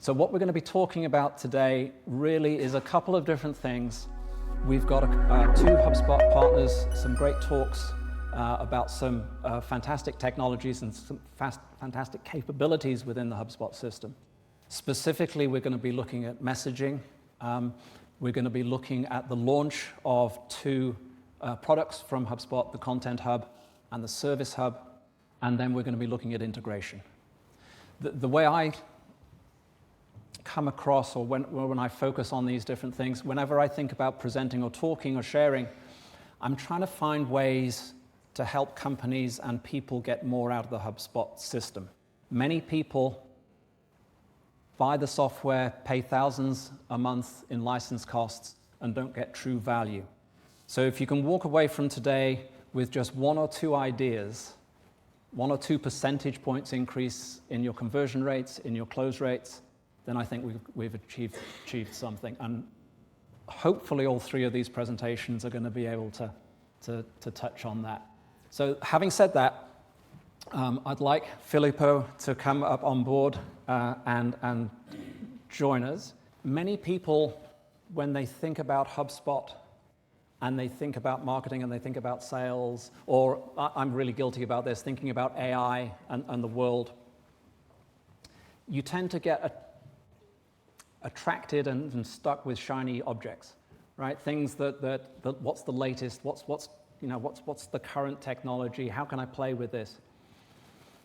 So what we're going to be talking about today really is a couple of different things. We've got two HubSpot partners, some great talks about some fantastic technologies and some fantastic capabilities within the HubSpot system. Specifically, we're going to be looking at messaging. We're going to be looking at the launch of two products from HubSpot, the Content Hub and the Service Hub, and then we're going to be looking at integration. The way I come across, or when I focus on these different things, whenever I think about presenting or talking or sharing, I'm trying to find ways to help companies and people get more out of the HubSpot system. Many people buy the software, pay thousands a month in license costs, and don't get true value. So if you can walk away from today with just one or two ideas, 1 or 2 percentage points increase in your conversion rates, in your close rates, then I think we've achieved something. And hopefully all three of these presentations are going to be able to touch on that. So having said that, I'd like Filippo to come up on board and join us. Many people, when they think about HubSpot and they think about marketing and they think about sales, or I'm really guilty about this, thinking about AI and the world, you tend to get attracted and stuck with shiny objects, right? Things that what's the latest, what's the current technology, how can I play with this?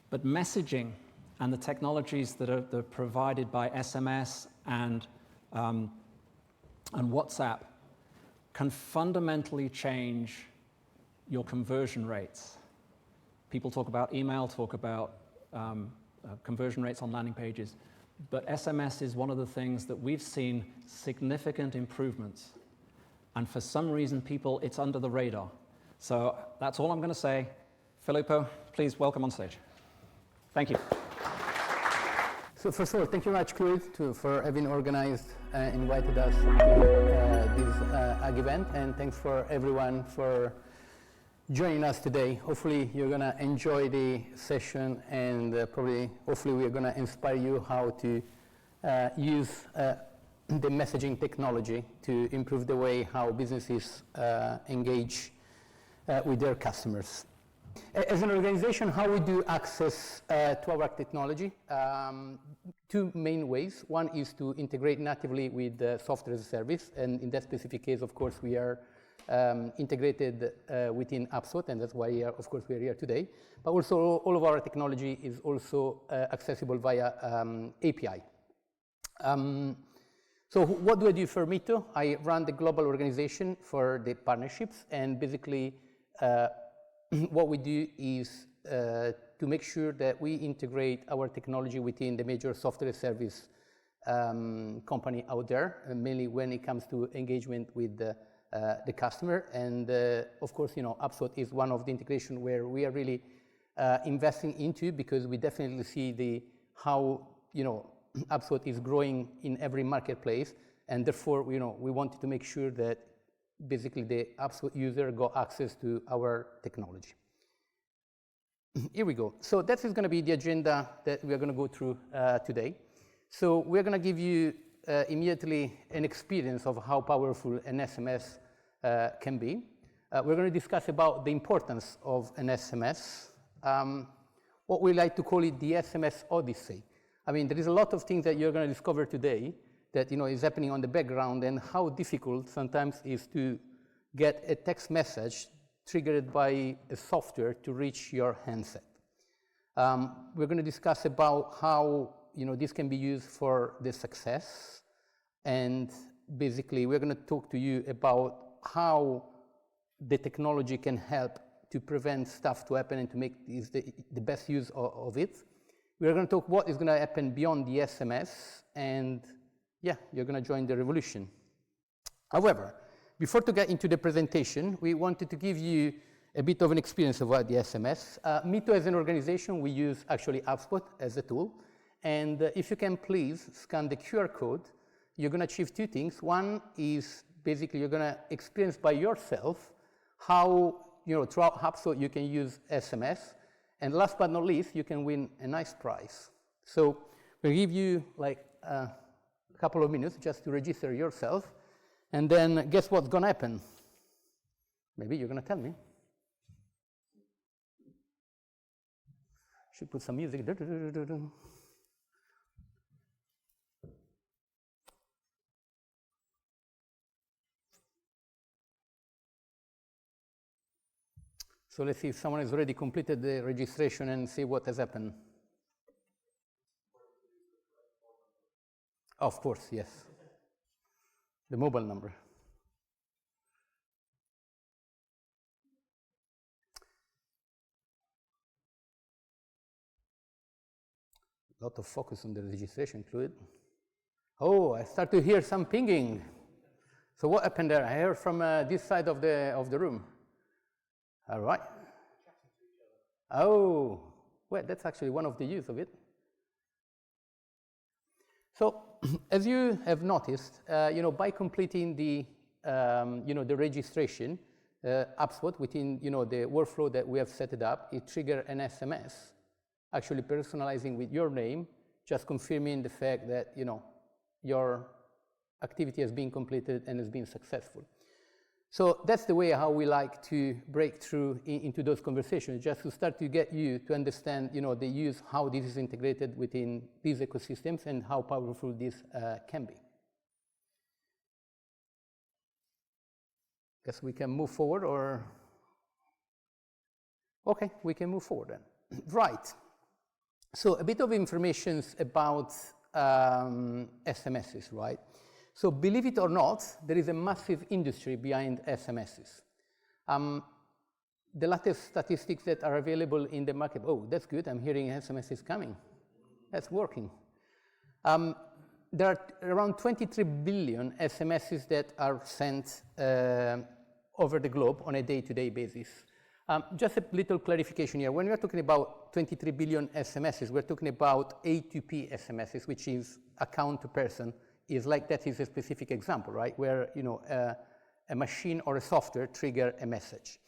But messaging and the technologies that are provided by SMS and WhatsApp can fundamentally change your conversion rates. People talk about email, talk about conversion rates on landing pages, but SMS is one of the things that we've seen significant improvements. And for some reason, it's under the radar. So that's all I'm going to say. Filippo, please welcome on stage. Thank you. So first of all, thank you very much, Claude, for having invited us to this AG event, and thanks for everyone for joining us today. Hopefully you're going to enjoy the session, and hopefully we're going to inspire you how to use the messaging technology to improve the way how businesses engage with their customers. As an organization, how we do access to our technology? Two main ways. One is to integrate natively with software as a service, and in that specific case, of course, we are integrated within HubSpot, and that's why, of course, we are here today. But also, all of our technology is also accessible via API. So what do I do for Mitto? I run the global organization for the partnerships, and basically, what we do is to make sure that we integrate our technology within the major software service company out there, mainly when it comes to engagement with the customer. And of course, HubSpot is one of the integration where we are really investing into, because we definitely see how HubSpot is growing in every marketplace, and therefore we wanted to make sure that basically the HubSpot user got access to our technology. Here we go. So that is going to be the agenda that we are going to go through today. So we're going to give you immediately an experience of how powerful an SMS can be. We're going to discuss about the importance of an SMS, what we like to call it the SMS Odyssey. I mean, there is a lot of things that you're going to discover today that is happening on the background, and how difficult sometimes is to get a text message triggered by a software to reach your handset. We're going to discuss about how this can be used for the success, and basically we're going to talk to you about how the technology can help to prevent stuff to happen and to make the best use of it. We're going to talk what is going to happen beyond the SMS, and yeah, you're going to join the revolution. However, before to get into the presentation, we wanted to give you a bit of an experience about the SMS. Mitto as an organization, we use actually HubSpot as a tool. And if you can please scan the QR code, you're going to achieve two things. One is basically you're going to experience by yourself how, throughout HubSpot you can use SMS. And last but not least, you can win a nice prize. So we'll give you like a couple of minutes just to register yourself, and then guess what's going to happen? Maybe you're going to tell me. Should put some music. So let's see if someone has already completed the registration and see what has happened. Of course, yes. The mobile number. A lot of focus on the registration included. Oh, I start to hear some pinging. So what happened there? I heard from this side of the room. All right. Oh, well, that's actually one of the use of it. So, as you have noticed, by completing the, the registration, HubSpot within, the workflow that we have set it up, it triggers an SMS, actually personalizing with your name, just confirming the fact that, your activity has been completed and has been successful. So that's the way how we like to break through into those conversations, just to start to get you to understand, the use, how this is integrated within these ecosystems and how powerful this can be. Guess we can move forward, or? Okay, we can move forward then. Right. So a bit of information about SMSs, right? So believe it or not, there is a massive industry behind SMSs. The latest statistics that are available in the market, oh, that's good, I'm hearing SMSs coming. That's working. There are around 23 billion SMSs that are sent over the globe on a day-to-day basis. Just a little clarification here. When we're talking about 23 billion SMSs, we're talking about A2P SMSs, which is account to person. Is like that is a specific example, right? Where a machine or a software trigger a message,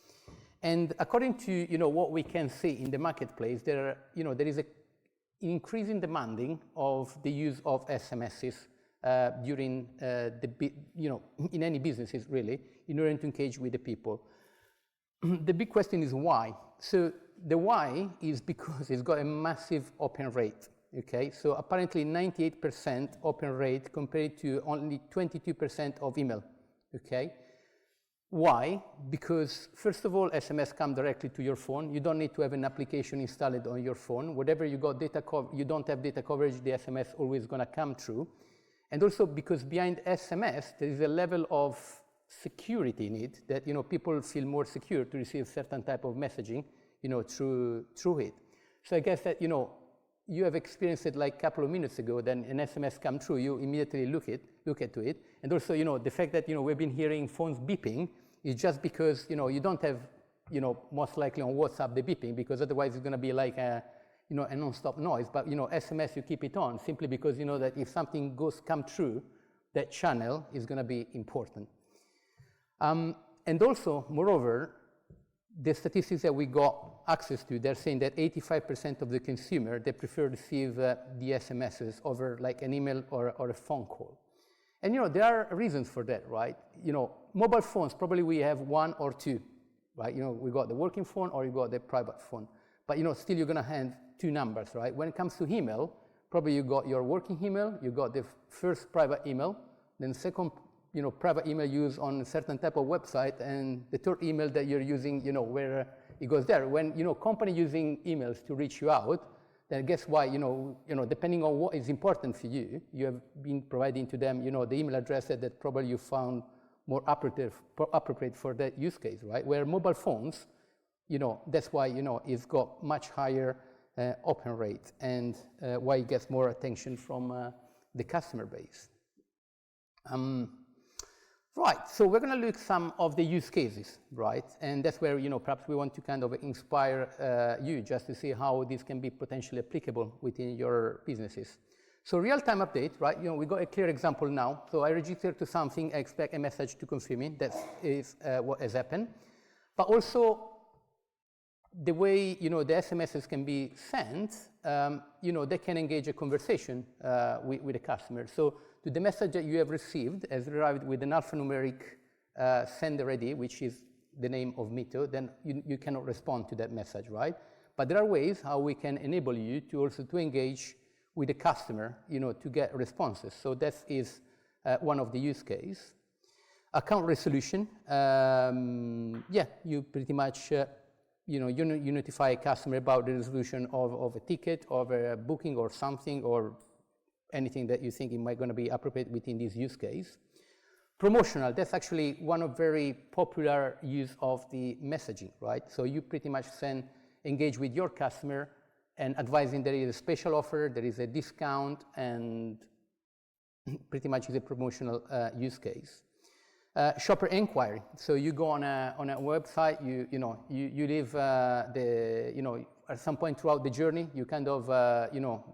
and according to what we can see in the marketplace, there is an increasing demanding of the use of SMSs during in any businesses really, in order to engage with the people. The big question is why. So the why is because it's got a massive open rate. Okay, so apparently 98% open rate compared to only 22% of email. Okay, why? Because first of all, SMS come directly to your phone. You don't need to have an application installed on your phone. Whatever you got you don't have data coverage, the SMS always going to come through. And also because behind SMS there is a level of security in it that people feel more secure to receive certain type of messaging through it. So I guess that you have experienced it like a couple of minutes ago, then an SMS come through, you immediately look into it. And also, the fact that, we've been hearing phones beeping is just because, you don't have, most likely on WhatsApp the beeping, because otherwise it's going to be like a non-stop noise. But, SMS, you keep it on simply because, that if something come through, that channel is going to be important. And also, moreover, the statistics that we got access to, they're saying that 85% of the consumer, they prefer to receive the SMSs over like an email or a phone call. And there are reasons for that, right? Mobile phones, probably we have one or two, right? We got the working phone or you got the private phone. But still you're gonna have two numbers, right? When it comes to email, probably you got your working email, you got the first private email, then second private email used on a certain type of website, and the third email that you're using, where it goes there. When, company using emails to reach you out, then guess why, depending on what is important for you, you have been providing to them, the email address that probably you found more appropriate for that use case, right? Where mobile phones, that's why, it's got much higher open rate, and why it gets more attention from the customer base. Right, so we're going to look at some of the use cases, right? And that's where, perhaps we want to kind of inspire you just to see how this can be potentially applicable within your businesses. So real-time update, right? We got a clear example now. So I registered to something, I expect a message to confirm it. That is what has happened. But also, the way, the SMSs can be sent, they can engage a conversation with the customer. So the message that you have received has arrived with an alphanumeric sender ID, which is the name of Mitto, then you cannot respond to that message, right? But there are ways how we can enable you to also to engage with the customer, to get responses. So that is one of the use case. Account resolution, you pretty much, you notify a customer about the resolution of a ticket, of a booking or something, or anything that you think it might going to be appropriate within this use case. Promotional, that's actually one of very popular use of the messaging, right? So you pretty much engage with your customer and advising there is a special offer, there is a discount, and pretty much is a promotional use case. Shopper inquiry. So you go on a website, you leave at some point throughout the journey, you kind of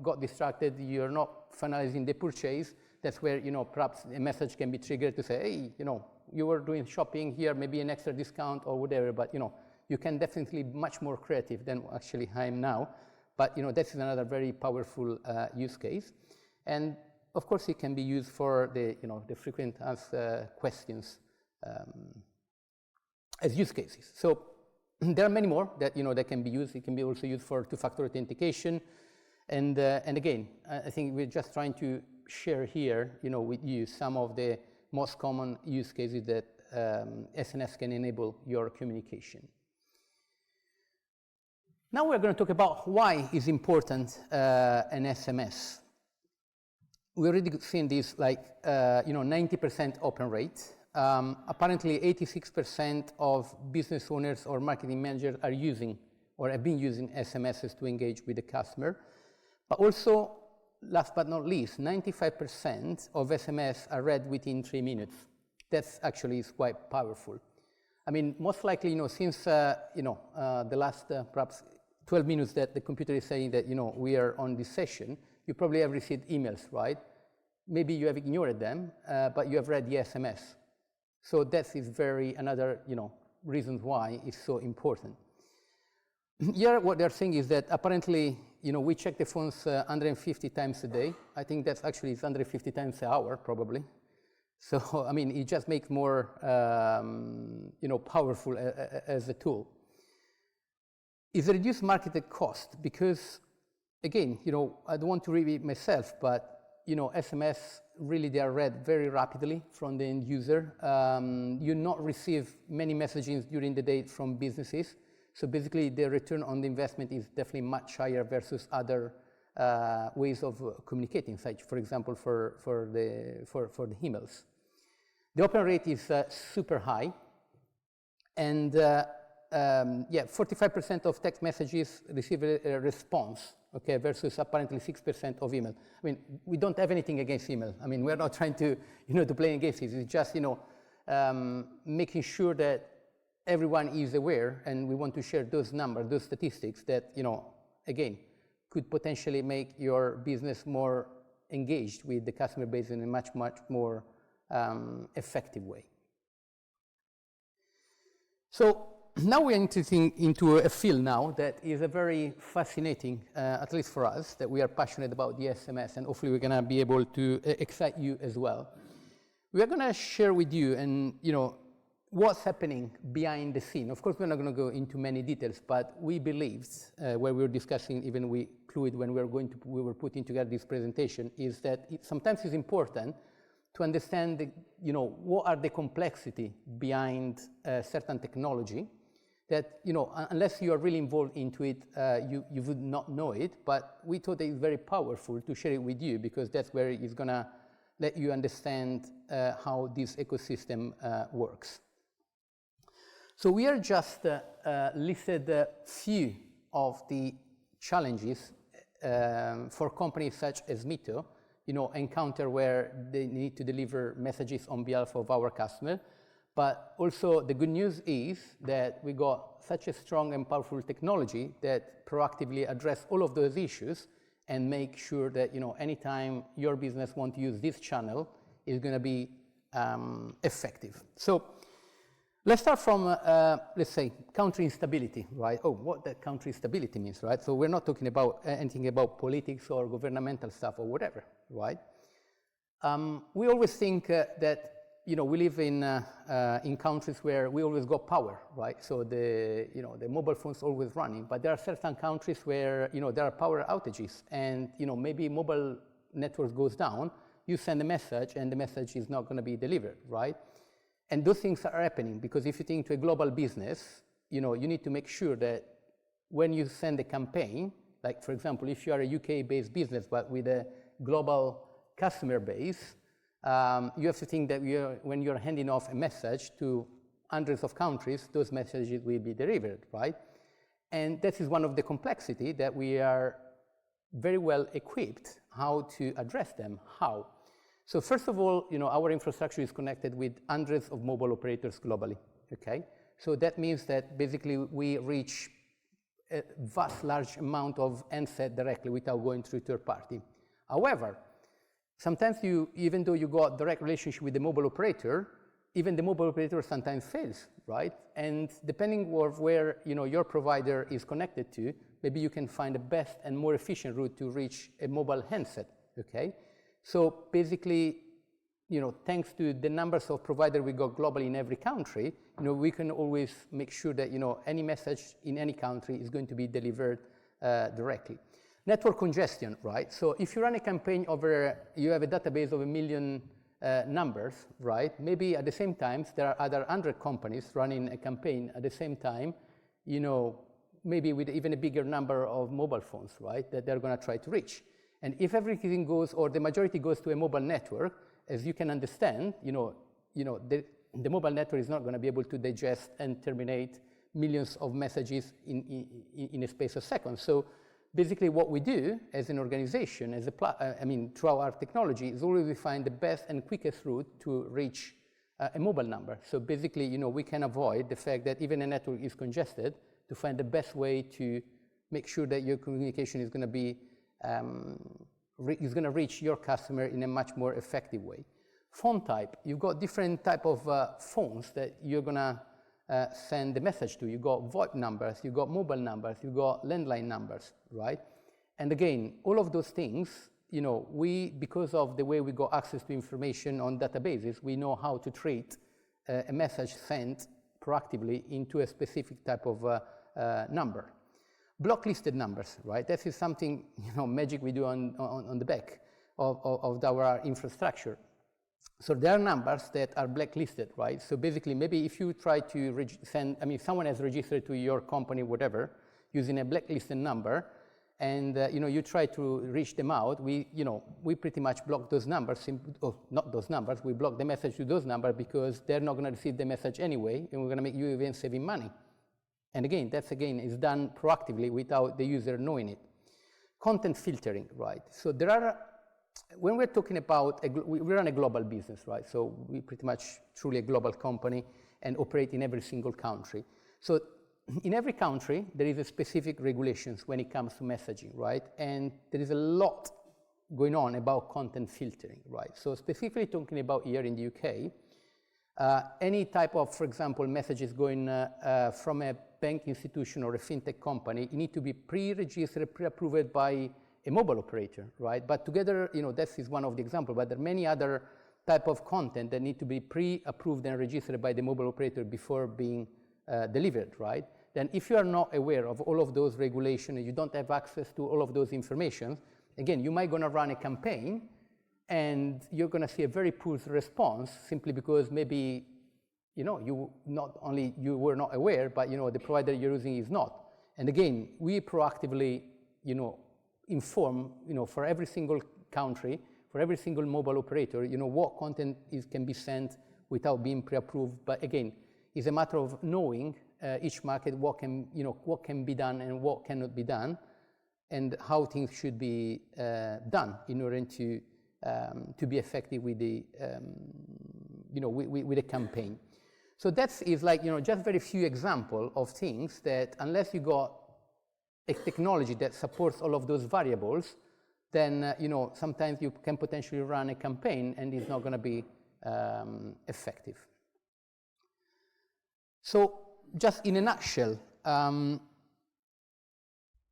got distracted, you're not finalizing the purchase. That's where perhaps a message can be triggered to say, hey, you were doing shopping here, maybe an extra discount or whatever, but you can definitely be much more creative than actually I am now. But this is another very powerful use case. And of course, it can be used for the frequent asked questions as use cases. So there are many more that that can be used. It can be also used for two-factor authentication, and again, I think we're just trying to share here, with you some of the most common use cases that SNS can enable your communication. Now we're going to talk about why is important an SMS. We already seen this 90% open rate. Apparently 86% of business owners or marketing managers are using or have been using SMSs to engage with the customer. But also, last but not least, 95% of SMS are read within 3 minutes. That's actually is quite powerful. I mean, most likely, since the last perhaps 12 minutes that the computer is saying that we are on this session, you probably have received emails, right? Maybe you have ignored them, but you have read the SMS. So that is another reason why it's so important. Here, what they're saying is that apparently, we check the phones 150 times a day. I think that's actually 150 times an hour, probably. So, I mean, it just makes more, powerful as a tool. It's a reduced marketed cost because, again, I don't want to repeat myself, but, SMS, really, they are read very rapidly from the end user. You not receive many messages during the day from businesses. So basically, the return on the investment is definitely much higher versus other ways of communicating, such, for example, for the emails. The open rate is super high, and 45% of text messages receive a response, okay, versus apparently 6% of email. I mean, we don't have anything against email. I mean, we're not trying to, to play against it. It's just, making sure that everyone is aware, and we want to share those numbers, those statistics that, again, could potentially make your business more engaged with the customer base in a much, much more effective way. So now we're entering into a field now that is a very fascinating, at least for us, that we are passionate about the SMS, and hopefully we're going to be able to excite you as well. We are going to share with you and, what's happening behind the scene. Of course, we're not going to go into many details, but we believed, where we were discussing, even we Fluid, when we were putting together this presentation, is that sometimes it's important to understand, what are the complexity behind certain technology that, unless you are really involved into it, you would not know it. But we thought that it's very powerful to share it with you, because that's where it's going to let you understand how this ecosystem works. So we are just listed a few of the challenges for companies such as Mitto, encounter where they need to deliver messages on behalf of our customer. But also the good news is that we got such a strong and powerful technology that proactively address all of those issues and make sure that, anytime your business wants to use this channel, is going to be effective. So Let's start from, let's say, country instability, right? Oh, what that country instability means, right? So we're not talking about anything about politics or governmental stuff or whatever, right? We always think that, you know, we live in countries where we always got power, right? So the mobile phone's always running, but there are certain countries where, you know, there are power outages and, you know, maybe mobile network goes down, you send a message and the message is not going to be delivered, right? And those things are happening because if you think to a global business, you know, you need to make sure that when you send a campaign, like for example, if you are a UK-based business but with a global customer base, you have to think that when you're handing off a message to hundreds of countries, those messages will be delivered, right? And this is one of the complexity that we are very well equipped how to address them. How? So first of all, you know, our infrastructure is connected with hundreds of mobile operators globally, okay? So that means that basically we reach a vast, large amount of handset directly without going through third party. However, sometimes even though you got direct relationship with the mobile operator, even the mobile operator sometimes fails, right? And depending on where, you know, your provider is connected to, maybe you can find the best and more efficient route to reach a mobile handset, okay? So basically, you know, thanks to the numbers of providers we got globally in every country, you know, we can always make sure that, you know, any message in any country is going to be delivered directly. Network congestion, right? So if you run a campaign over, you have a database of 1 million numbers, right? Maybe at the same time, there are other 100 companies running a campaign at the same time, you know, maybe with even a bigger number of mobile phones, right, that they're going to try to reach. And if everything goes, or the majority goes to a mobile network, as you can understand, the mobile network is not going to be able to digest and terminate millions of messages in a space of seconds. So basically what we do as an organization, through our technology, is always we find the best and quickest route to reach a mobile number. So basically, you know, we can avoid the fact that even a network is congested to find the best way to make sure that your communication is going to be is going to reach your customer in a much more effective way. Phone type, you've got different type of phones that you're going to send the message to. You've got VoIP numbers, you've got mobile numbers, you've got landline numbers, right? And again, all of those things, you know, because of the way we got access to information on databases, we know how to treat a message sent proactively into a specific type of number. Blocklisted numbers, right? This is something, you know, magic we do on the back of our infrastructure. So there are numbers that are blacklisted, right? So basically, maybe if you try to someone has registered to your company, whatever, using a blacklisted number, and you try to reach them out, we pretty much block those numbers, not those numbers, we block the message to those numbers because they're not going to receive the message anyway, and we're going to make you even saving money. And again, is done proactively without the user knowing it. Content filtering, right? So when we're talking about, we run a global business, right? So we pretty much truly a global company and operate in every single country. So in every country, there is a specific regulations when it comes to messaging, right? And there is a lot going on about content filtering, right? So specifically talking about here in the UK, any type of, for example, messages going from a bank institution or a fintech company, you need to be pre-registered, pre-approved by a mobile operator, right? But together, that is one of the examples, but there are many other type of content that need to be pre-approved and registered by the mobile operator before being delivered, right? Then if you are not aware of all of those regulations and you don't have access to all of those information, again, you might gonna run a campaign and you're gonna see a very poor response simply because maybe you were not aware, but the provider you're using is not. And again, we proactively inform for every single country, for every single mobile operator, what content can be sent without being pre-approved. But again, it's a matter of knowing each market what can be done and what cannot be done, and how things should be done in order to be effective with the with a campaign. So that is like just very few examples of things that unless you got a technology that supports all of those variables, then sometimes you can potentially run a campaign and it's not going to be effective. So just in a nutshell,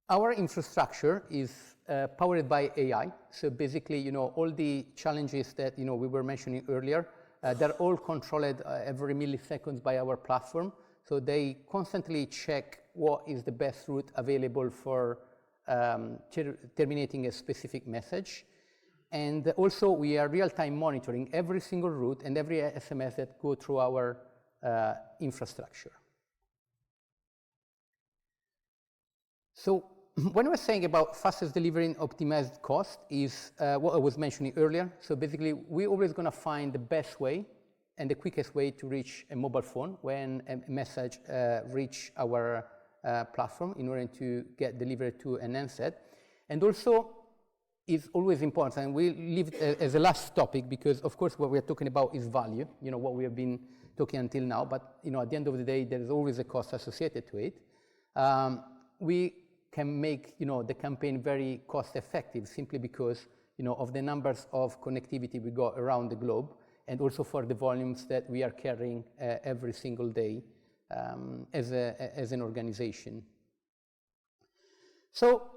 our infrastructure is powered by AI. So basically, all the challenges that we were mentioning earlier, they're all controlled every milliseconds by our platform. So they constantly check what is the best route available for terminating a specific message. And also, we are real-time monitoring every single route and every SMS that go through our infrastructure. So when we're saying about fastest delivery and optimized cost is what I was mentioning earlier. So basically, we're always going to find the best way and the quickest way to reach a mobile phone when a message reach our platform in order to get delivered to an handset. And also, it's always important, and we leave it as a last topic because, of course, what we're talking about is value, what we have been talking until now, but at the end of the day, there's always a cost associated to it. We can make the campaign very cost effective simply because of the numbers of connectivity we got around the globe, and also for the volumes that we are carrying every single day as an organization. So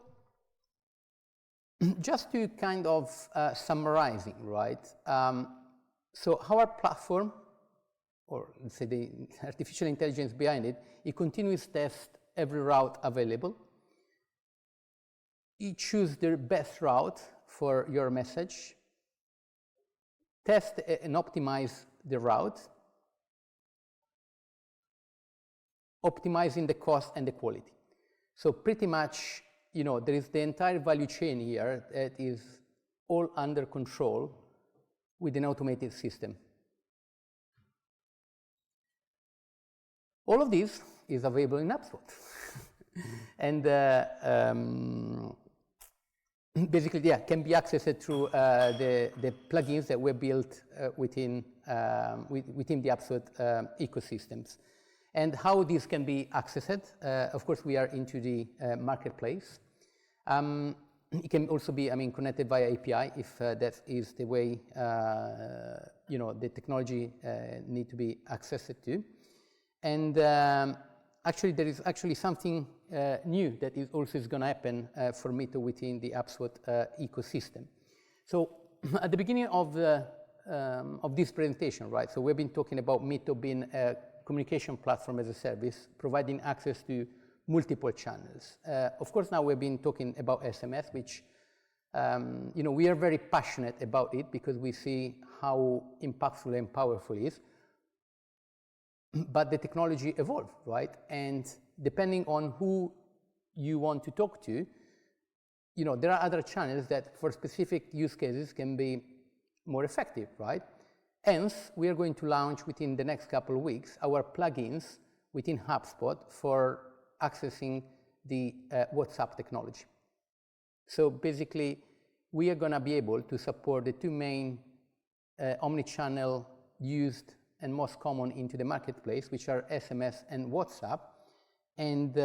just to kind of summarizing, right? So our platform, or let's say the artificial intelligence behind it, it continues to test every route available. It chooses the best route for your message, test and optimize the route, optimizing the cost and the quality. So pretty much, there is the entire value chain here that is all under control with an automated system. All of this is available in HubSpot. And basically, can be accessed through the plugins that were built within the HubSpot ecosystems. And how these can be accessed, of course, we are into the marketplace. It can also be, connected via API if that is the way, the technology need to be accessed to. And actually, there is actually something new that is also going to happen for Mitto within the HubSpot ecosystem. So at the beginning of this presentation, right? So we've been talking about Mitto being a communication platform as a service, providing access to multiple channels. Of course, now we've been talking about SMS, which we are very passionate about it because we see how impactful and powerful it is. But the technology evolved, right? And depending on who you want to talk to, there are other channels that for specific use cases can be more effective, right? Hence, we are going to launch within the next couple of weeks our plugins within HubSpot for accessing the WhatsApp technology. So basically, we are going to be able to support the two main omni-channel used and most common into the marketplace, which are SMS and WhatsApp. And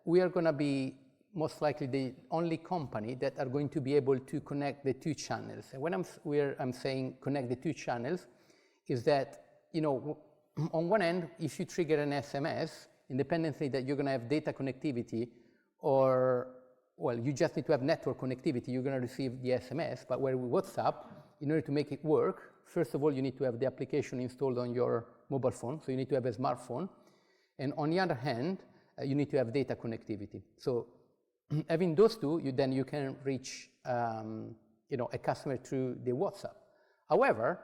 we are going to be most likely the only company that are going to be able to connect the two channels. And when I'm saying connect the two channels, is that, on one end, if you trigger an SMS, independently that you're going to have data connectivity or, well, you just need to have network connectivity, you're going to receive the SMS. But where with WhatsApp, in order to make it work, first of all, you need to have the application installed on your mobile phone, so you need to have a smartphone. And on the other hand, you need to have data connectivity. So having those two, you can reach a customer through the WhatsApp. However,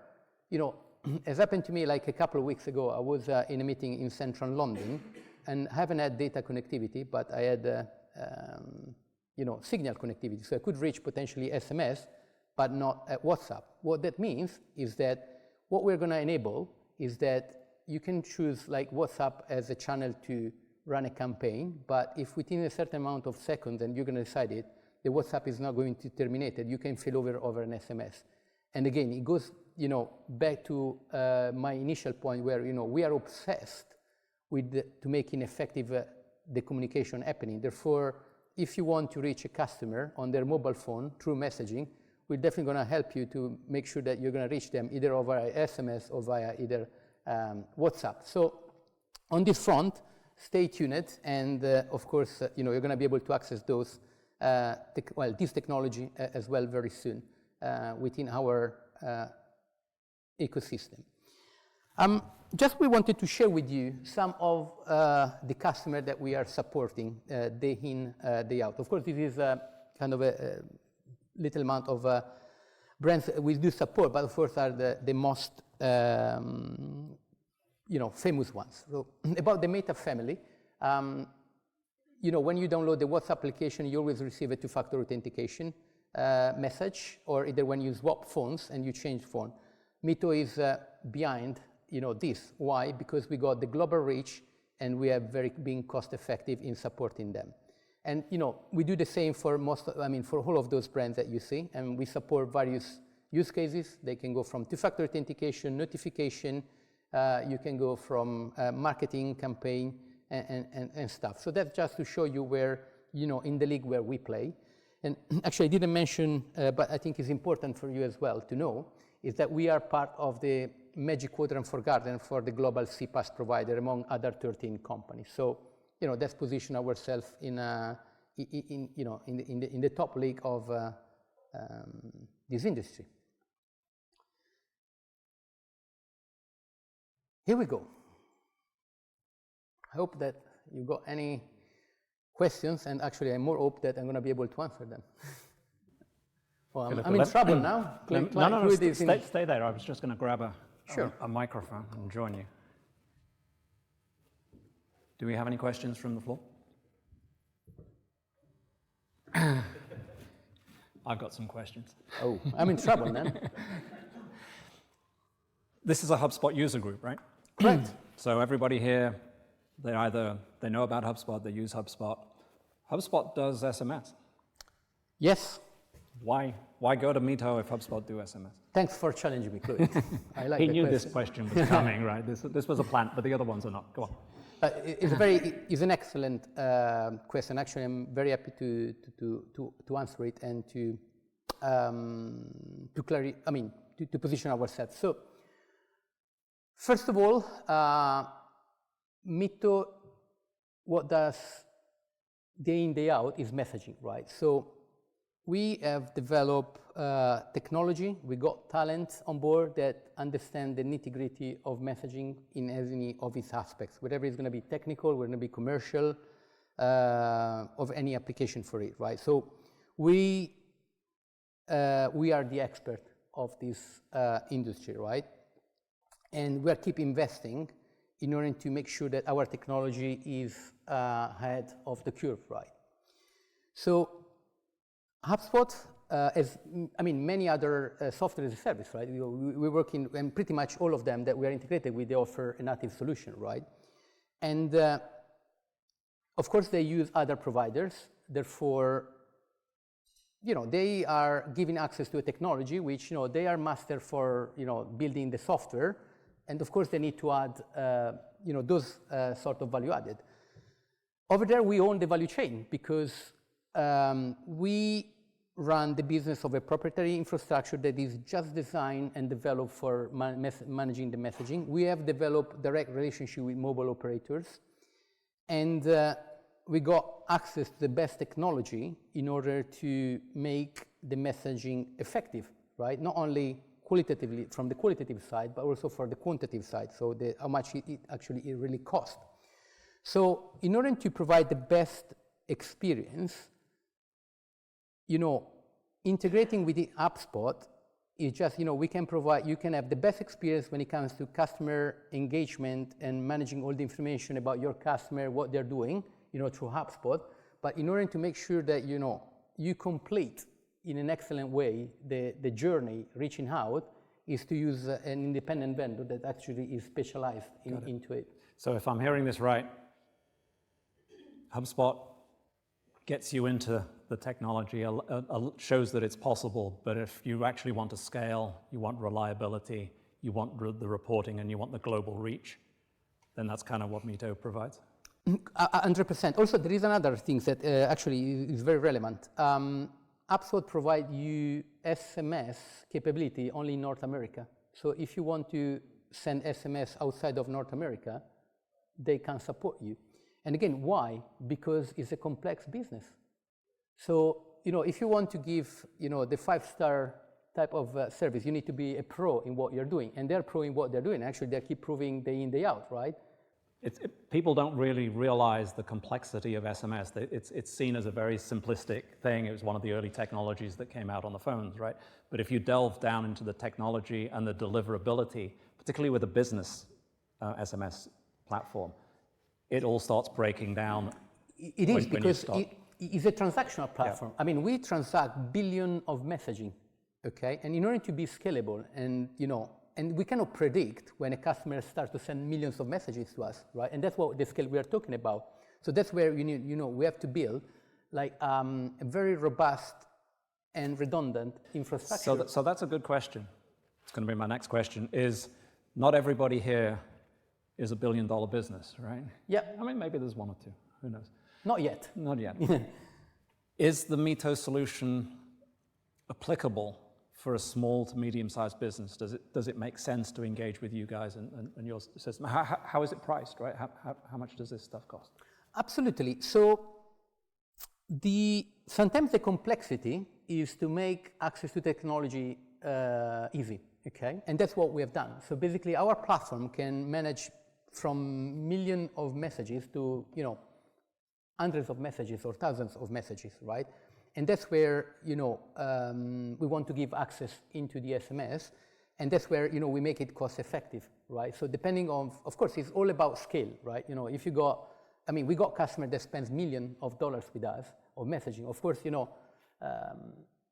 as happened to me like a couple of weeks ago, I was in a meeting in central London and haven't had data connectivity, but I had signal connectivity. So I could reach potentially SMS, but not at WhatsApp. What that means is that what we're going to enable is that you can choose like WhatsApp as a channel to run a campaign, but if within a certain amount of seconds and you're going to decide it, the WhatsApp is not going to terminate it, you can fail over an SMS. And again, it goes back to my initial point where we are obsessed with to making effective the communication happening. Therefore, if you want to reach a customer on their mobile phone through messaging, we're definitely going to help you to make sure that you're going to reach them either via SMS or via either WhatsApp. So on this front, stay tuned, and of course, you're going to be able to access those, this technology as well very soon within our ecosystem. Just we wanted to share with you some of the customer that we are supporting day in, day out. Of course, this is kind of a little amount of brands that we do support, but of course are the most famous ones. So about the Meta family, when you download the WhatsApp application, you always receive a two-factor authentication message, or either when you swap phones and you change phone. Mitto is behind this. Why? Because we got the global reach and we are being cost effective in supporting them. And we do the same for for all of those brands that you see, and we support various use cases. They can go from two-factor authentication, notification, you can go from marketing campaign and stuff. So that's just to show you where, in the league where we play. And actually I didn't mention, but I think it's important for you as well to know, is that we are part of the Magic Quadrant for Garden for the global CPaaS provider among other 13 companies. So, that's position ourselves in the top league of this industry. Here we go. I hope that you got any questions, and actually I more hope that I'm going to be able to answer them. Well, I'm in trouble now. No, stay there. I was just going to grab a microphone and join you. Do we have any questions from the floor? I've got some questions. Oh, I'm in trouble then. This is a HubSpot user group, right? Correct. So everybody here, they know about HubSpot, they use HubSpot. HubSpot does SMS. Yes. Why go to Mitto if HubSpot do SMS? Thanks for challenging me, Chloe. I like He knew this question was coming, right? This was a plant, but the other ones are not. Go on. It's an excellent question. Actually, I'm very happy to answer it and to position ourselves. So, first of all, Mitto, what does day in, day out is messaging, right? So we have developed technology. We got talent on board that understand the nitty-gritty of messaging in any of its aspects, whether it's going to be technical, whether it's going to be commercial, of any application for it, right? So we are the expert of this industry, right? And we are keep investing in order to make sure that our technology is ahead of the curve, right? So HubSpot, as many other software as a service, right? We work in, and pretty much all of them that we are integrated with, they offer a native solution, right? And of course, they use other providers. Therefore, they are giving access to a technology which, they are master for, building the software. And of course, they need to add, those sort of value added. Over there, we own the value chain because we run the business of a proprietary infrastructure that is just designed and developed for managing the messaging. We have developed direct relationship with mobile operators, and we got access to the best technology in order to make the messaging effective, right? Not only qualitatively from the qualitative side, but also for the quantitative side, so how much it really costs. So in order to provide the best experience, integrating with the HubSpot is just, we can provide, you can have the best experience when it comes to customer engagement and managing all the information about your customer, what they're doing, through HubSpot. But in order to make sure that, you complete in an excellent way the journey reaching out, is to use an independent vendor that actually is specialized into it. So if I'm hearing this right, HubSpot gets you into the technology, shows that it's possible, but if you actually want to scale, you want reliability, you want the reporting, and you want the global reach, then that's kind of what Mitto provides? 100%. Also, there is another thing that actually is very relevant. HubSpot provides you SMS capability only in North America. So if you want to send SMS outside of North America, they can support you. And again, why? Because it's a complex business. So, if you want to give, the 5-star type of service, you need to be a pro in what you're doing. And they're pro in what they're doing. Actually, they keep proving day in, day out, right? People don't really realize the complexity of SMS. It's seen as a very simplistic thing. It was one of the early technologies that came out on the phones, right? But if you delve down into the technology and the deliverability, particularly with a business SMS platform, it all starts breaking down. It is, because it's a transactional platform. Yeah. I mean, we transact billions of messaging, okay? And in order to be scalable and, and we cannot predict when a customer starts to send millions of messages to us, right? And that's what the scale we are talking about. So that's where we have to build like a very robust and redundant infrastructure. So that's a good question. It's going to be my next question. Is not everybody here is a billion-dollar business, right? Yeah. I mean, maybe there's one or two. Who knows? Not yet. Not yet. Is the Mitto solution applicable for a small to medium-sized business? Does it make sense to engage with you guys and your system? How is it priced, right? How much does this stuff cost? Absolutely. So sometimes the complexity is to make access to technology easy, okay? And that's what we have done. So basically, our platform can manage from millions of messages to, hundreds of messages or thousands of messages, right? And that's where, we want to give access into the SMS, and that's where, we make it cost effective, right? So depending on, of course, it's all about scale, right? If you got, we got customer that spends millions of dollars with us of messaging. Of course,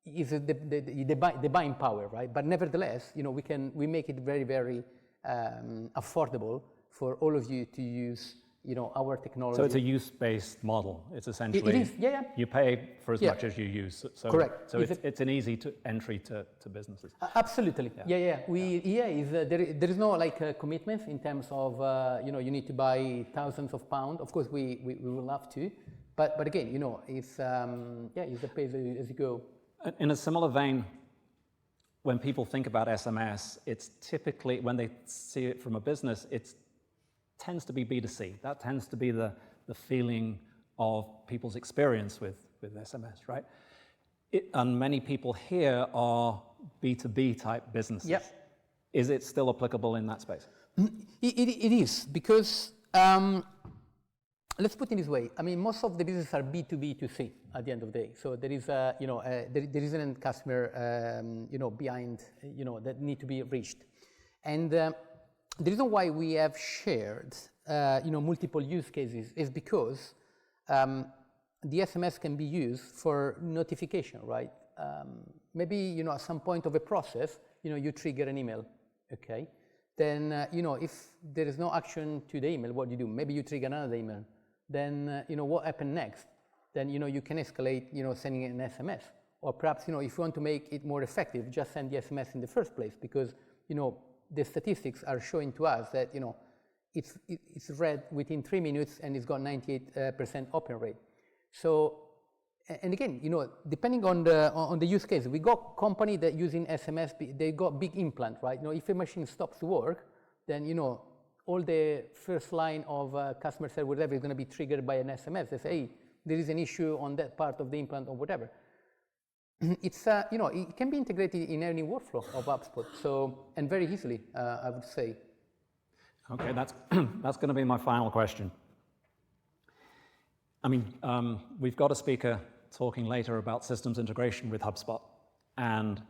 is the buying power, right? But nevertheless, we make it very, very affordable for all of you to use our technology. So it's a use-based model. It's essentially, it is, yeah. You pay for as much as you use. So, correct. So it's an easy entry to businesses. Absolutely. Yeah. There is no like commitments in terms of you need to buy thousands of pounds. Of course, we will love to, but again, it's it's a pay as you go. In a similar vein, when people think about SMS, it's typically, when they see it from a business, it tends to be B2C. That tends to be the feeling of people's experience with SMS, right? And many people here are B2B type businesses. Yep. Is it still applicable in that space? It is, because let's put it this way. Most of the businesses are B2B2C at the end of the day. So there is there is an customer behind that need to be reached, and the reason why we have shared multiple use cases is because the SMS can be used for notification, right? Maybe at some point of a process, you trigger an email, okay? Then if there is no action to the email, what do you do? Maybe you trigger another email. Then what happened next? Then you can escalate sending an SMS, or perhaps if you want to make it more effective, just send the SMS in the first place, because the statistics are showing to us that it's read within 3 minutes and it's got 98% open rate. So, and again, depending on the use case, we got company that using SMS, they got big implant, right? If a machine stops to work, then all the first line of customer service, whatever, is going to be triggered by an SMS. They say, hey, there is an issue on that part of the implant or whatever. It's it can be integrated in any workflow of HubSpot, so, and very easily, I would say. Okay, that's going to be my final question. We've got a speaker talking later about systems integration with HubSpot, and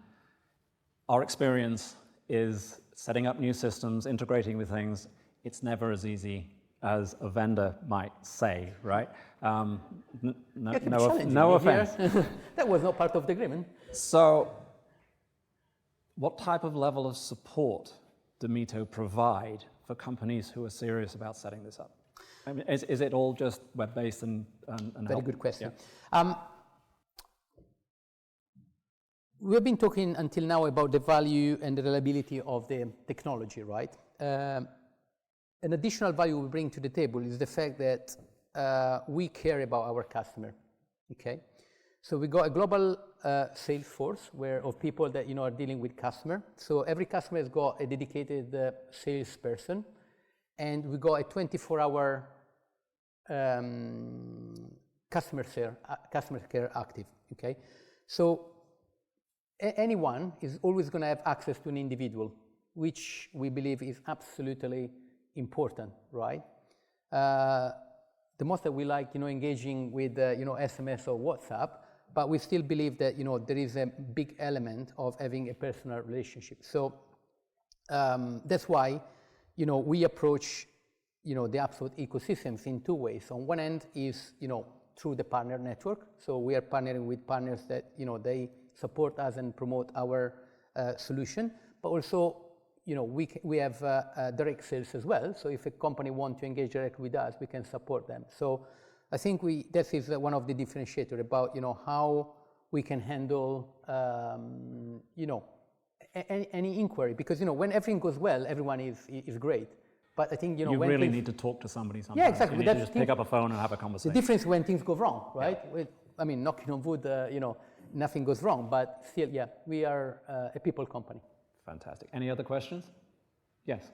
our experience is setting up new systems, integrating with things. It's never as easy as a vendor might say, right? No offense. That was not part of the agreement. So, what type of level of support do Mitto provide for companies who are serious about setting this up? Is it all just web-based and Very help? good question. Yeah. We've been talking until now about the value and the reliability of the technology, right? An additional value we bring to the table is the fact that we care about our customer, okay? So we got a global sales force of people that are dealing with customer. So every customer has got a dedicated salesperson, and we got a 24-hour customer care active, okay? So anyone is always going to have access to an individual, which we believe is absolutely important, right? The most that we like, engaging with, SMS or WhatsApp, but we still believe that, there is a big element of having a personal relationship. So that's why, we approach, the absolute ecosystems in two ways. On one end is, through the partner network. So we are partnering with partners that, they support us and promote our solution, but also, we have direct sales as well. So if a company wants to engage directly with us, we can support them. So I think that is one of the differentiators about, how we can handle, any inquiry. Because, when everything goes well, everyone is great. But I think, you when really need to talk to somebody sometimes. Yeah, exactly. You need to just pick up a phone and have a conversation. The difference when things go wrong, right? Yeah. I mean, knocking on wood, nothing goes wrong, but still, yeah, we are a people company. Fantastic. Any other questions? Yes.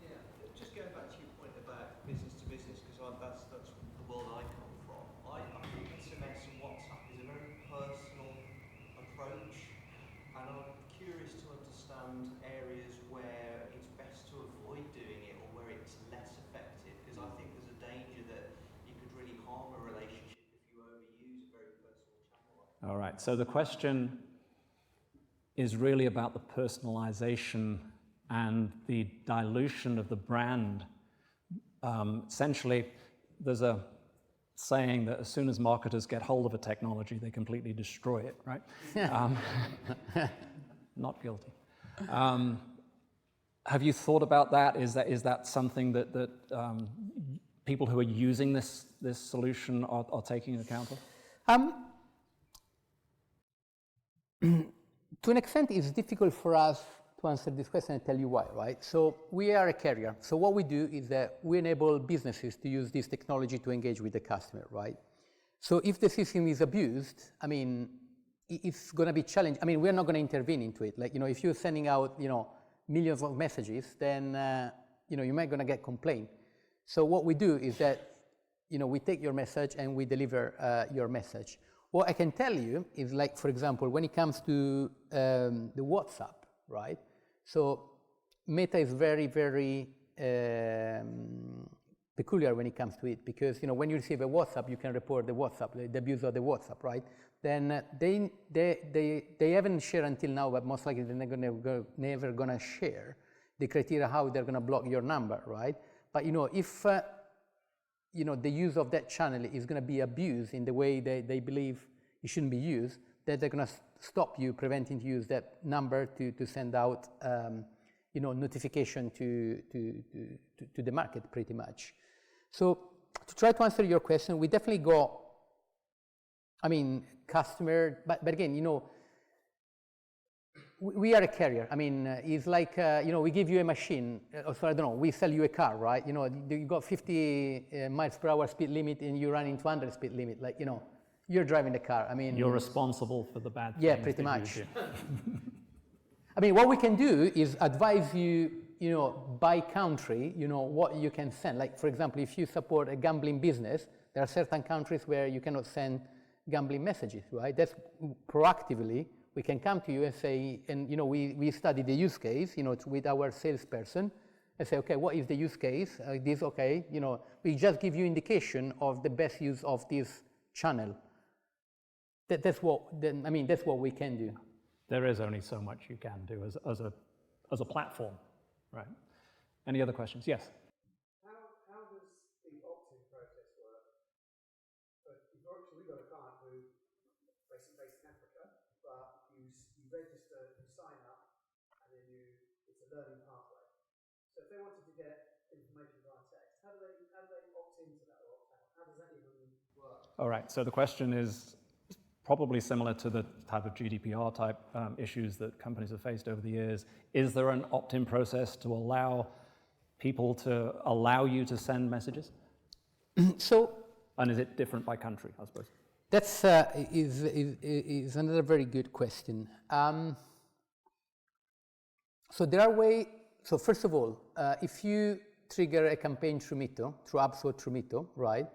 Yeah, just going back to your point about business to business, because that's the world I come from. I think SMS and WhatsApp is a very personal approach, and I'm curious to understand areas where it's best to avoid doing it or where it's less effective, because I think there's a danger that you could really harm a relationship if you overuse a very personal channel. All right. So the question is really about the personalization and the dilution of the brand. Essentially, there's a saying that as soon as marketers get hold of a technology, they completely destroy it, right? Not guilty. Have you thought about that? Is that something that people who are using this solution are taking account of? To an extent, it's difficult for us to answer this question and tell you why, right? So we are a carrier. So what we do is that we enable businesses to use this technology to engage with the customer, right? So if the system is abused, I mean, it's going to be challenging. I mean, we're not going to intervene into it. Like, if you're sending out, millions of messages, then, you might going to get complaint. So what we do is that, we take your message and we deliver your message. What I can tell you is, like, for example, when it comes to the WhatsApp, right? So Meta is very, very peculiar when it comes to it, because, when you receive a WhatsApp, you can report the WhatsApp, the abuse of the WhatsApp, right? Then they haven't shared until now, but most likely they're never gonna share the criteria how they're gonna block your number, right? But, if the use of that channel is going to be abused in the way they believe it shouldn't be used, that they're going to stop you, preventing to use that number to send out, notification to the market, pretty much. So to try to answer your question, we definitely got, customer, but again, we are a carrier. I mean, it's like, we give you a machine, so I don't know, we sell you a car, right? You got 50 miles per hour speed limit and you run into 100 speed limit, like, you're driving the car. You're responsible for the bad things. Yeah, pretty much. What we can do is advise you, by country, what you can send. Like, for example, if you support a gambling business, there are certain countries where you cannot send gambling messages, right? That's proactively. We can come to you and say, and we study the use case, with our salesperson, and say, okay, what is the use case? This, okay, we just give you indication of the best use of this channel. That's what we can do. There is only so much you can do as a platform, right? Any other questions? Yes. How does the opt-in process work? So we've got a client who basically based in Africa, but you register, you sign up, and then it's a learning pathway. So if they wanted to get information via text, how do they opt into that, or how does that even work? All right. So the question is probably similar to the type of GDPR type issues that companies have faced over the years. Is there an opt-in process to allow people to allow you to send messages? And is it different by country, I suppose? That's is another very good question. So there are ways. So first of all, if you trigger a campaign through Mitto, through HubSpot through Mitto, right?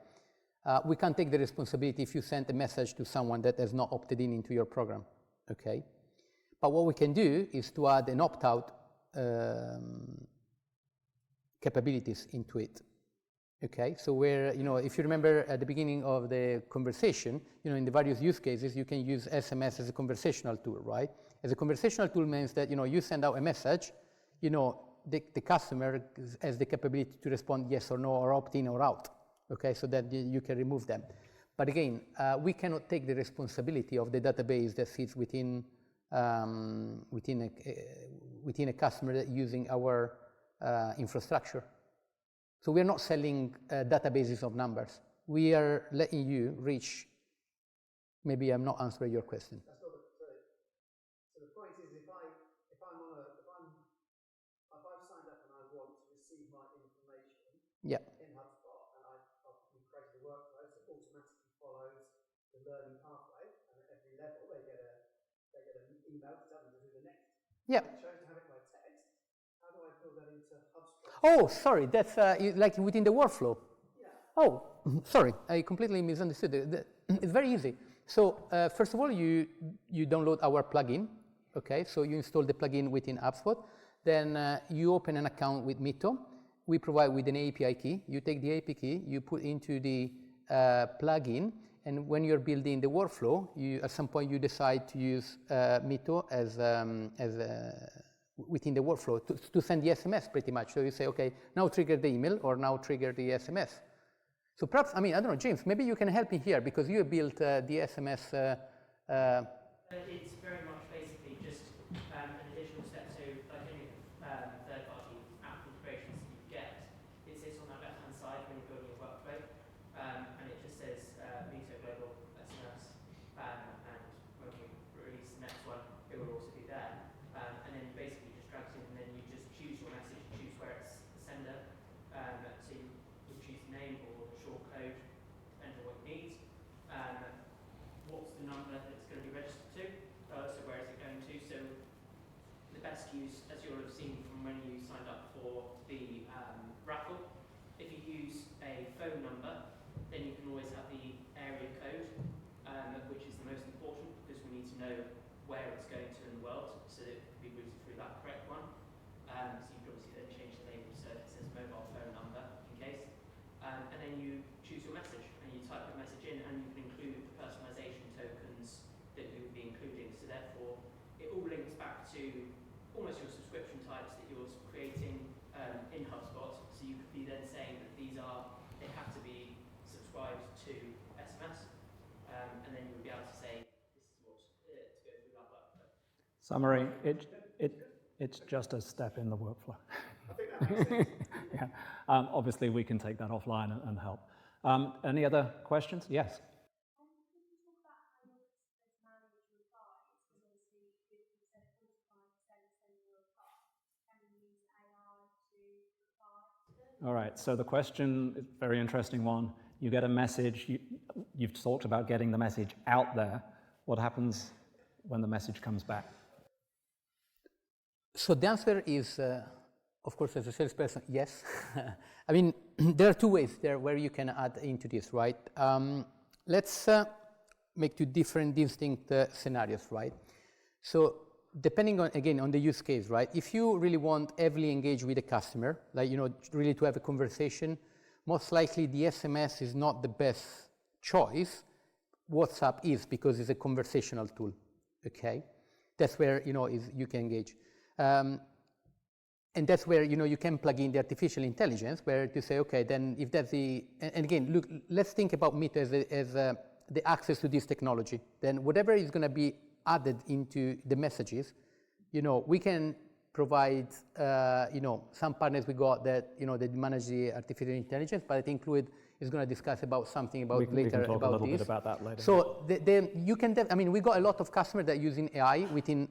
We can't take the responsibility if you send a message to someone that has not opted in into your program, okay? But what we can do is to add an opt-out capabilities into it, okay? So where, you know, if you remember at the beginning of the conversation, you know, in the various use cases, you can use SMS as a conversational tool, right? As a conversational tool means that, you know, you send out a message, you know, the customer has the capability to respond yes or no, or opt in or out, okay? So that you can remove them. But again, we cannot take the responsibility of the database that sits within a customer that using our infrastructure. So we're not selling databases of numbers. We are letting you reach. Maybe I'm not answering your question. That's not so the point is, if I've signed up and I want to receive my information in HubSpot, and we've created a workflow that automatically follows the learning pathway, and at every level they get an email to tell them to do the next. Yeah. I chose to have it by text. How do I build that into HubSpot? Oh, sorry, that's like within the workflow. Yeah. Oh, sorry, I completely misunderstood. It's very easy. So first of all, you download our plugin, okay? So you install the plugin within HubSpot. Then you open an account with Mitto. We provide with an API key. You take the API key, you put into the plugin, and when you're building the workflow, at some point you decide to use Mitto as within the workflow to send the SMS pretty much. So you say, okay, now trigger the email or now trigger the SMS. So perhaps, I mean, I don't know, James, maybe you can help me here because you built the SMS. It's very much basically just an additional step. So like any third-party app integrations that you get, it sits on that left-hand side when you're building a workflow, and it just says Mitto Global SMS, and when we release the next one, it will also be there. And then basically just drags in, and then you just choose your message, choose where it's the sender. So you choose the name or the short code, enter what you need. What's the number that's going to be registered to? So where is it going to? So the best use, as you'll have seen from when you signed up for the raffle, if you use a phone number, then you can always have the area code, which is the most important because we need to know where it's going to in the world, so that it can be routed through that correct one. So you can obviously then change the label so it says mobile phone number in case. And then you choose your message and you type your message in, and you can include the personalization tokens that you would be including. So therefore, it all links back to almost your subscription types that you're creating in HubSpot. So you could be then saying that they have to be subscribed to SMS, and then you would be able to say this is what to go through that workflow. Summary, it's just a step in the workflow. I think that makes sense. Yeah. Obviously, we can take that offline and help. Any other questions? Yes. Could you talk about how you're supposed to manage replies? Because obviously, you said 45% send your reply. Can you use AI to reply? All right, so the question, very interesting one. You get a message, you've talked about getting the message out there. What happens when the message comes back? So the answer is, of course, as a salesperson, yes. I mean, there are two ways there where you can add into this, right? Let's make two different distinct scenarios, right? So depending on, again, on the use case, right? If you really want heavily engage with a customer, like, you know, really to have a conversation, most likely the SMS is not the best choice. WhatsApp is, because it's a conversational tool, okay? That's where, you know, you can engage. And that's where, you know, you can plug in the artificial intelligence, where to say, okay, then if that's the, and again, look, let's think about Mitto as the access to this technology. Then whatever is going to be added into the messages, you know, we can provide, you know, some partners we got that, you know, that manage the artificial intelligence, but it is going to discuss about something about later we can talk about a little this. bit about that later. So you can, I mean, we got a lot of customers that are using AI within,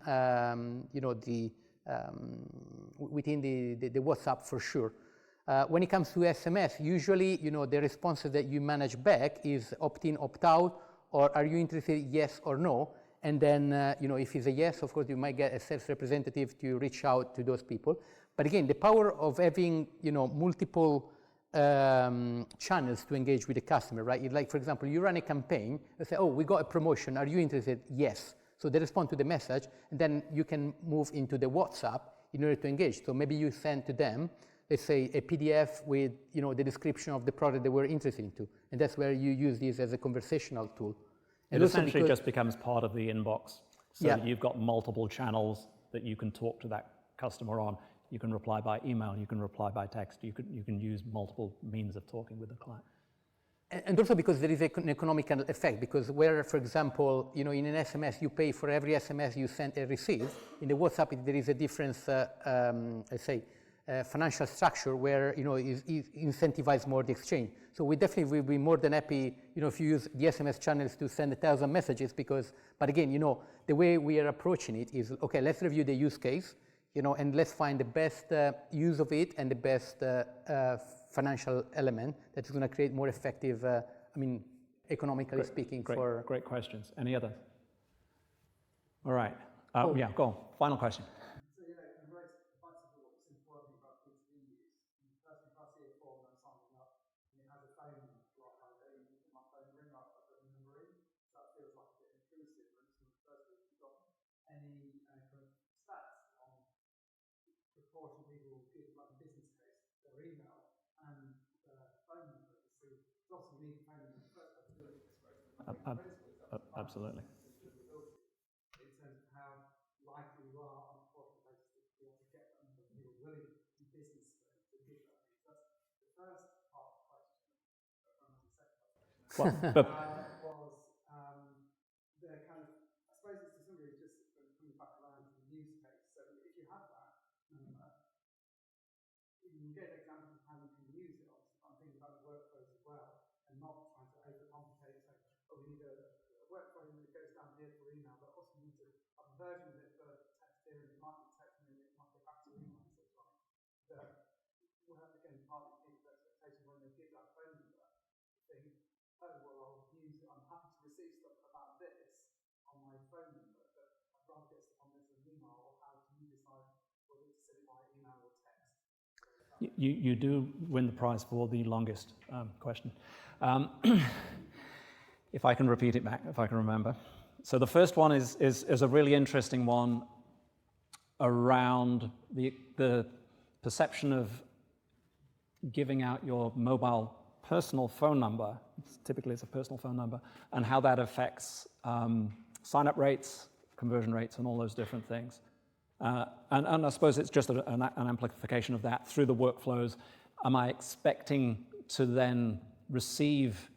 you know, within the WhatsApp for sure. When it comes to SMS, usually, you know, the responses that you manage back is opt-in, opt-out, or are you interested, yes or no? And then, you know, if it's a yes, of course, you might get a sales representative to reach out to those people. But again, the power of having, multiple channels to engage with the customer, right? Like, for example, you run a campaign, they say, oh, we got a promotion, are you interested? Yes. So they respond to the message, and then you can move into the WhatsApp in order to engage. So maybe you send to them, let's say, a PDF with, the description of the product they were interested into. And that's where you use this as a conversational tool. It essentially just becomes part of the inbox. So Yeah. that you've got multiple channels that you can talk to that customer on. You can reply by email, you can reply by text, you can use multiple means of talking with the client. And also because there is an economical effect, because where, for example, in an SMS you pay for every SMS you send and receive, in the WhatsApp there is a different, let's say, financial structure where, is incentivize more the exchange. So we definitely will be more than happy, if you use the SMS channels to send 1,000 messages, but again, the way we are approaching it is, okay, let's review the use case, and let's find the best use of it and the best financial element that is going to create more effective, economically speaking. Great questions. Any others? All right. Yeah, go on. Final question. So, and what's important about B2B is, personally, if I see a form and I'm signing up, and it has a phone number, like ID, my phone ring up, I put the number in, so that feels like a bit intrusive. And firstly, if you've got any kind of stats on proportion of people who give, like a business case, their email and phone number to see, because obviously you need a phone number in the first place to do it, I suppose. Absolutely. In terms of how likely you are on a proportional basis to be able to get that number of people willing in business to give that. That's the first part of the question. The second part of the question was the kind of, I suppose it's to some degree just coming back around to the use case. So if you have that number, you can get examples of how you can use it. Obviously, I'm thinking about the workflows as well, and not trying to overcomplicate. So, we need a workflow that goes down here for email, but also we need to have a version of it for text here, and it might be text, and then it might go back to email. So it's like well, again, partly people's expectation when they give that phone number, think, oh, well, I'm happy to receive stuff about this on my phone number, but I'd rather get stuff on this than email. Or how do you decide whether to send it by email or text? You do win the prize for the longest question. If I can repeat it back, if I can remember. So the first one is a really interesting one around the perception of giving out your mobile personal phone number, typically it's a personal phone number, and how that affects sign-up rates, conversion rates, and all those different things. And I suppose it's just an amplification of that through the workflows. Am I expecting to then receive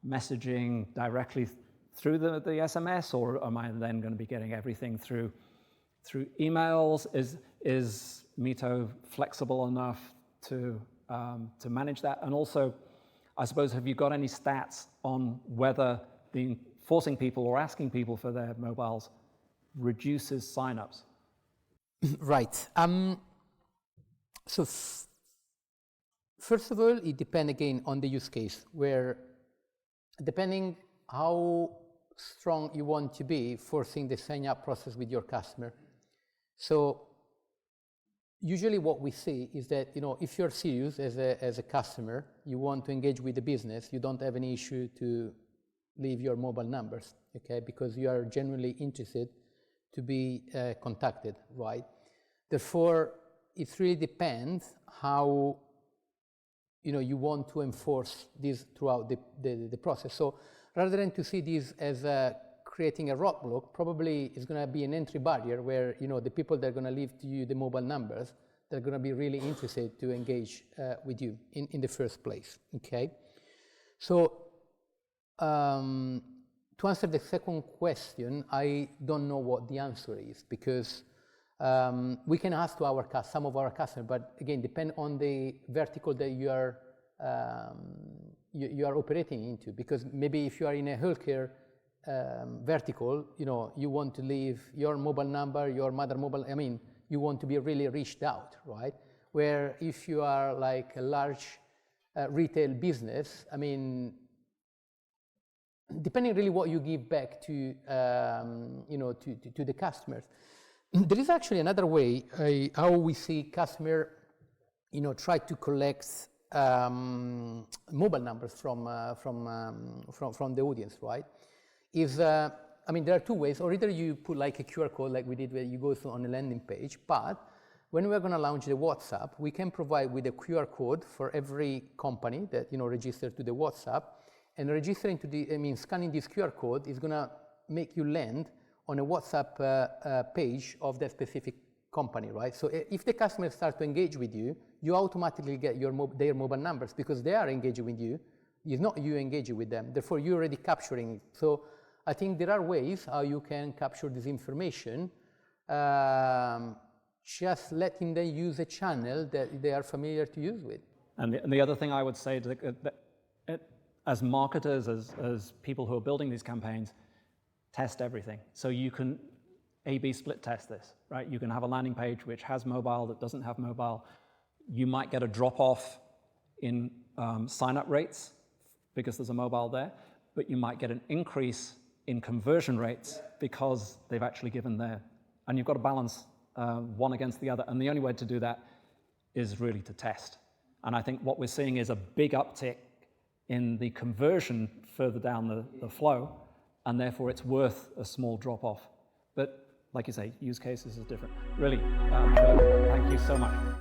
messaging directly through the SMS, or am I then going to be getting everything through emails? Is Mitto flexible enough to manage that? And also, I suppose, have you got any stats on whether forcing people or asking people for their mobiles reduces signups? Right. So first of all, it depends again on the use case, where depending how strong you want to be forcing the sign up process with your customer. So usually what we see is that, if you're serious as a customer, you want to engage with the business, you don't have any issue to leave your mobile numbers, okay, because you are genuinely interested to be contacted, right? Therefore, it really depends how you want to enforce this throughout the process. So rather than to see this as creating a roadblock, probably it's going to be an entry barrier where the people that are going to leave to you the mobile numbers, they're going to be really interested to engage with you in the first place, okay? So to answer the second question, I don't know what the answer is, because we can ask to some of our customers, but again, depend on the vertical that you are operating into. Because maybe if you are in a healthcare vertical, you want to leave your mobile number, your mother mobile. You want to be really reached out, right? Where if you are like a large retail business, depending really what you give back to to the customers. There is actually another way how we see customer, try to collect mobile numbers from the audience, right? There are two ways, or either you put like a QR code like we did where you go through on a landing page, but when we're going to launch the WhatsApp, we can provide with a QR code for every company that, registered to the WhatsApp, and registering to scanning this QR code is going to make you land on a WhatsApp page of that specific company, right? So if the customer starts to engage with you, you automatically get their mobile numbers because they are engaging with you. It's not you engaging with them. Therefore, you're already capturing it. So I think there are ways how you can capture this information, just letting them use a channel that they are familiar to use with. And the other thing I would say, as marketers, as people who are building these campaigns, test everything. So you can A/B split test this, right? You can have a landing page which has mobile, that doesn't have mobile. You might get a drop-off in sign-up rates because there's a mobile there, but you might get an increase in conversion rates because they've actually given their, and you've got to balance one against the other. And the only way to do that is really to test. And I think what we're seeing is a big uptick in the conversion further down the flow, and therefore it's worth a small drop-off. But like you say, use cases is different. Really, Filippo, thank you so much.